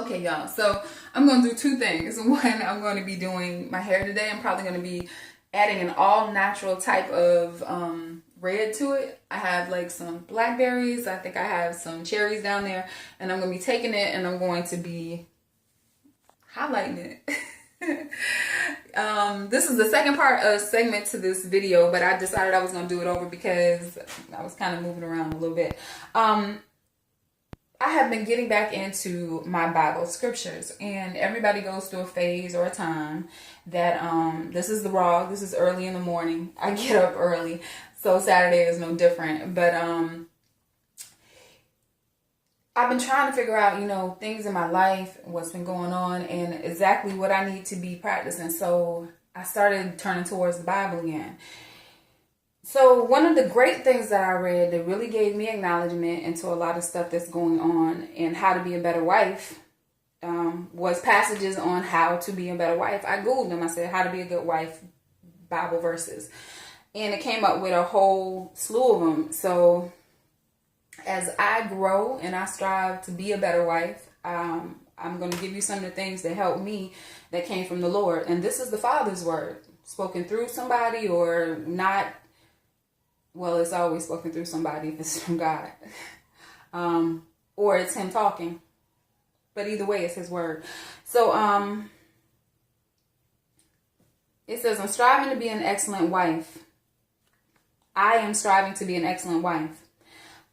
Okay, y'all, so I'm going to do two things. One, I'm going to be doing my hair today. I'm probably going to be adding an all-natural type of red to it. I have like some blackberries. I think I have some cherries down there. And I'm going to be taking it and I'm going to be highlighting it. This is the second part of segment to this video, but I decided I was going to do it over because I was kind of moving around a little bit. I have been getting back into my Bible scriptures, and everybody goes through a phase or a time that this is this is early in the morning. I get up early, so Saturday is no different. But I've been trying to figure out, things in my life, what's been going on, and exactly what I need to be practicing. So I started turning towards the Bible again. So one of the great things that I read that really gave me acknowledgement into a lot of stuff that's going on and how to be a better wife was passages on how to be a better wife. I Googled them. I said, how to be a good wife, Bible verses. And it came up with a whole slew of them. So as I grow and I strive to be a better wife, I'm going to give you some of the things that helped me that came from the Lord. And this is the Father's word, spoken through somebody or not. Well, it's always spoken through somebody if it's from God. Or it's him talking. But either way, it's his word. So it says, I'm striving to be an excellent wife. I am striving to be an excellent wife.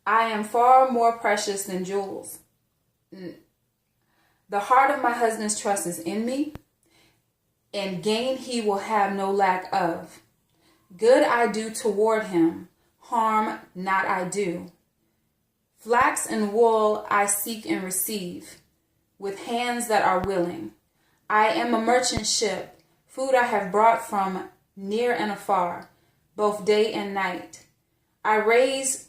I am far more precious than jewels. The heart of my husband's trust is in me, and gain he will have no lack of. Good I do toward him, harm not I do. Flax and wool I seek and receive, with hands that are willing. I am a merchant ship, food I have brought from near and afar, both day and night. I raise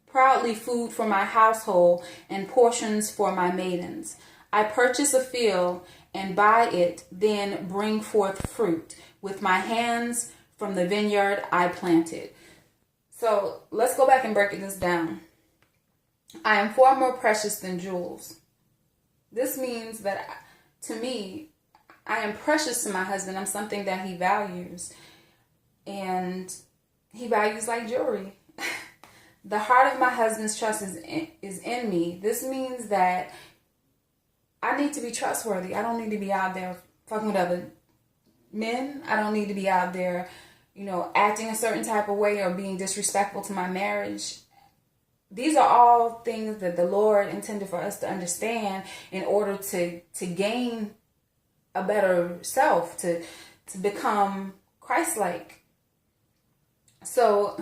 proudly food for my household and portions for my maidens. I purchase a field and buy it, then bring forth fruit. With my hands from the vineyard I planted. So let's go back and break this down. I am far more precious than jewels. This means that to me, I am precious to my husband. I'm something that he values. And he values like jewelry. The heart of my husband's trust is in me. This means that I need to be trustworthy. I don't need to be out there fucking with other men. I don't need to be out there, acting a certain type of way or being disrespectful to my marriage. These are all things that the Lord intended for us to understand in order to gain a better self, to become Christ-like. So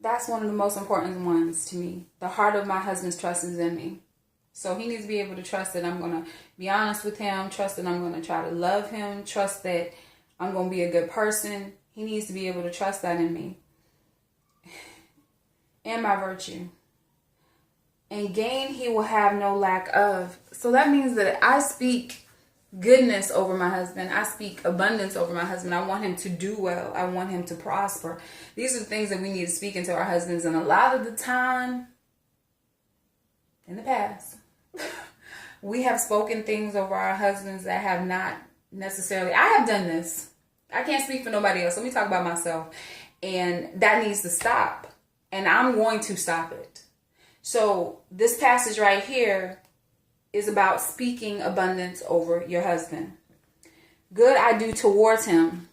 that's one of the most important ones to me. The heart of my husband's trust is in me. So he needs to be able to trust that I'm going to be honest with him, trust that I'm going to try to love him, trust that I'm going to be a good person. He needs to be able to trust that in me. And my virtue. And gain he will have no lack of. So that means that I speak goodness over my husband. I speak abundance over my husband. I want him to do well. I want him to prosper. These are the things that we need to speak into our husbands. And a lot of the time, in the past, we have spoken things over our husbands that have not necessarily. I have done this. I can't speak for nobody else. Let me talk about myself. And that needs to stop. And I'm going to stop it. So this passage right here is about speaking abundance over your husband. Good I do towards him.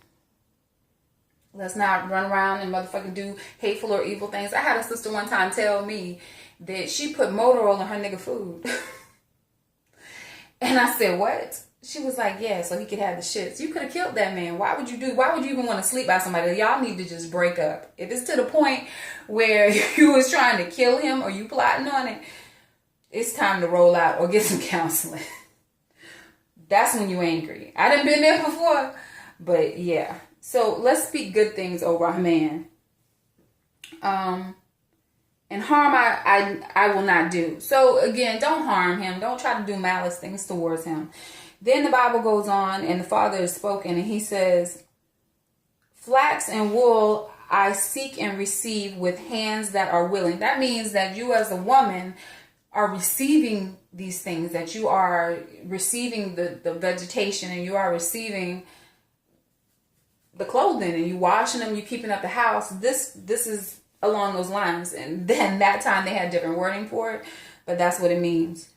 Let's not run around and motherfucking do hateful or evil things. I had a sister one time tell me that she put motor oil in her nigga food. And I said, what? She was like, yeah, so he could have the shits. You could have killed that man. Why would you even want to sleep by somebody? Y'all need to just break up. If it's to the point where you was trying to kill him or you plotting on it, it's time to roll out or get some counseling. That's when you angry. I done been there before, but yeah. So let's speak good things over our man. And harm I will not do. So again, don't harm him. Don't try to do malice things towards him. Then the Bible goes on and the Father is spoken and he says, flax and wool I seek and receive with hands that are willing. That means that you as a woman are receiving these things, that you are receiving the vegetation, and you are receiving the clothing, and you washing them, you keeping up the house. This is along those lines. And then that time they had different wording for it, but that's what it means.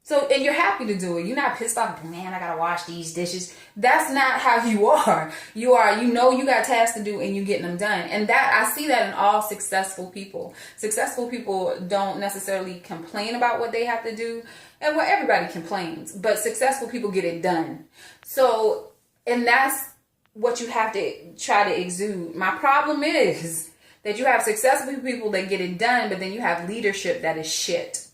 So, and you're happy to do it. You're not pissed off, man, I gotta wash these dishes. That's not how you are. You know you got tasks to do, and you getting them done. And that, I see that in all successful people. Successful people don't necessarily complain about what they have to do. And well, everybody complains, but successful people get it done. So, and that's what you have to try to exude. My problem is that you have successful people that get it done, but then you have leadership that is shit.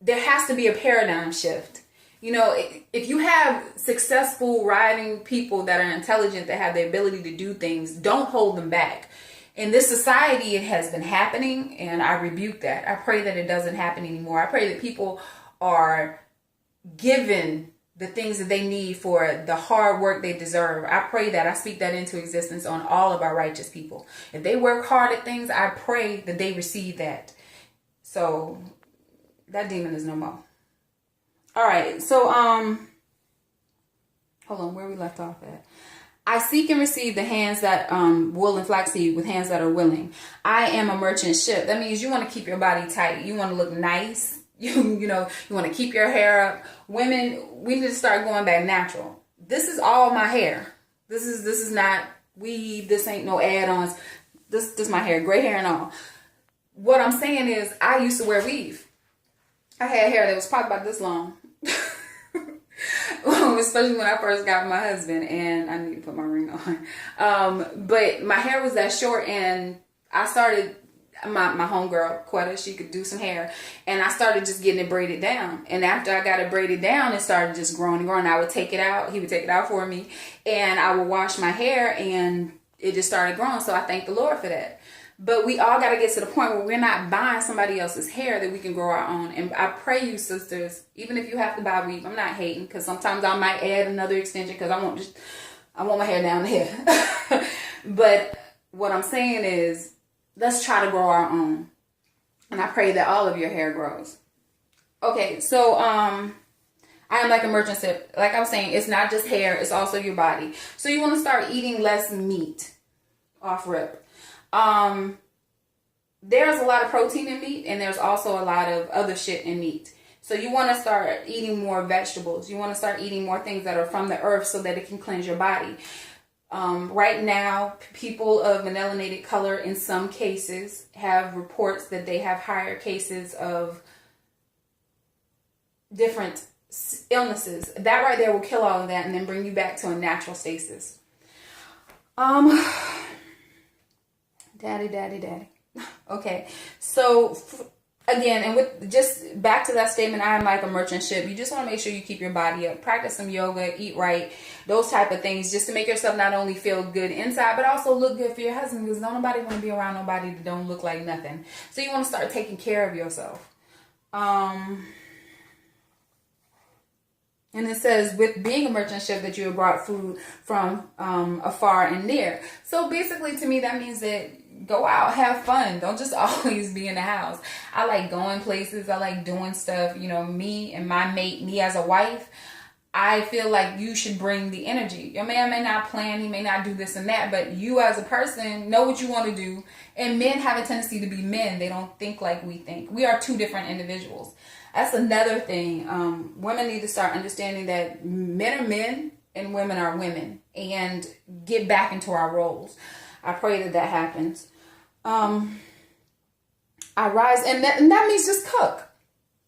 There has to be a paradigm shift. You know, if you have successful, writing people that are intelligent, that have the ability to do things, don't hold them back. In this society, it has been happening, and I rebuke that. I pray that it doesn't happen anymore. I pray that people are given the things that they need for the hard work they deserve. I pray that. I speak that into existence on all of our righteous people. If they work hard at things, I pray that they receive that. So that demon is no more. All right. So, hold on, where we left off at. I seek and receive the hands that, wool and flaxseed with hands that are willing. I am a merchant ship. That means you want to keep your body tight. You want to look nice. You want to keep your hair up. Women, we need to start going back natural. This is all my hair. This is not weave. This ain't no add-ons. This is my hair, gray hair and all. What I'm saying is, I used to wear weave. I had hair that was probably about this long. Especially when I first got my husband, and I need to put my ring on. But my hair was that short, and I started, my homegirl, Quetta, she could do some hair, and I started just getting it braided down. And after I got it braided down, it started just growing and growing. I would take it out. He would take it out for me, and I would wash my hair, and it just started growing. So I thank the Lord for that. But we all got to get to the point where we're not buying somebody else's hair, that we can grow our own. And I pray you, sisters, even if you have to buy weave, I'm not hating, because sometimes I might add another extension because I want my hair down here. But what I'm saying is, let's try to grow our own. And I pray that all of your hair grows. Okay, so I am like a merchant ship. Like I was saying, it's not just hair, it's also your body. So you want to start eating less meat off rip. There's a lot of protein in meat, and there's also a lot of other shit in meat. So you want to start eating more vegetables. You want to start eating more things that are from the earth, so that it can cleanse your body. Right now, people of melanated color, in some cases, have reports that they have higher cases of different illnesses. That right there will kill all of that, and then bring you back to a natural stasis. Daddy. Okay, so again, and with just back to that statement, I am like a merchant ship. You just want to make sure you keep your body up, practice some yoga, eat right, those type of things, just to make yourself not only feel good inside, but also look good for your husband, because nobody want to be around nobody that don't look like nothing. So you want to start taking care of yourself. And it says, with being a merchant ship, that you have brought food from afar and near. So basically, to me, that means that go out, have fun. Don't just always be in the house. I like going places. I like doing stuff. You know, me and my mate, me as a wife, I feel like you should bring the energy. Your man may not plan. He may not do this and that. But you as a person know what you want to do. And men have a tendency to be men. They don't think like we think. We are two different individuals. That's another thing. Women need to start understanding that men are men and women are women, and get back into our roles. I pray that that happens. I rise, and that means just cook.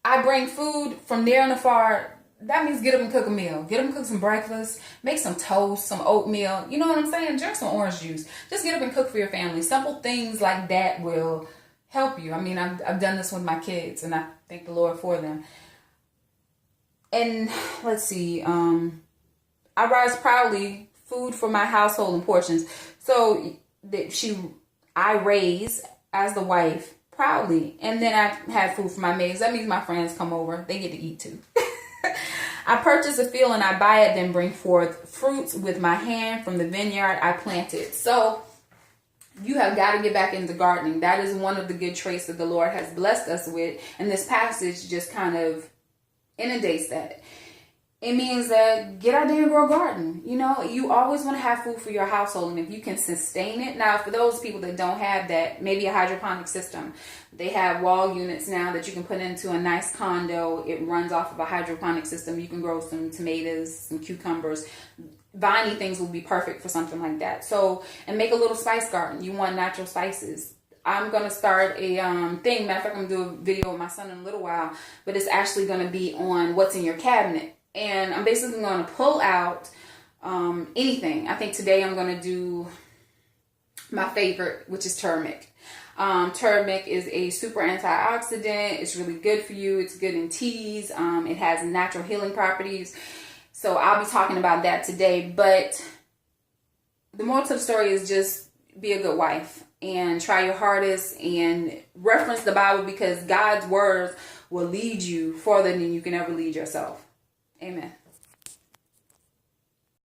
I bring food from near and afar. That means get up and cook a meal. Get up and cook some breakfast. Make some toast, some oatmeal. You know what I'm saying? Drink some orange juice. Just get up and cook for your family. Simple things like that will help you. I mean, I've done this with my kids, and I thank the Lord for them. And let's see. I rise proudly, food for my household and portions. So I raise as the wife proudly, and then I have food for my maids. That means my friends come over. They get to eat too. I purchase a field and I buy it, then bring forth fruits with my hand from the vineyard I planted. So you have got to get back into gardening. That is one of the good traits that the Lord has blessed us with. And this passage just kind of inundates that. It means that get out there and grow a garden. You know, you always want to have food for your household, and if you can sustain it. Now, for those people that don't have that, maybe a hydroponic system. They have wall units now that you can put into a nice condo. It runs off of a hydroponic system. You can grow some tomatoes, some cucumbers. Viney things will be perfect for something like that. So, and make a little spice garden. You want natural spices. I'm going to start a thing. Matter of fact, I'm going to do a video with my son in a little while, but it's actually going to be on what's in your cabinet. And I'm basically going to pull out anything. I think today I'm going to do my favorite, which is turmeric. Turmeric is a super antioxidant. It's really good for you. It's good in teas. It has natural healing properties. So I'll be talking about that today. But the moral to the story is just be a good wife and try your hardest and reference the Bible, because God's words will lead you further than you can ever lead yourself. Amen.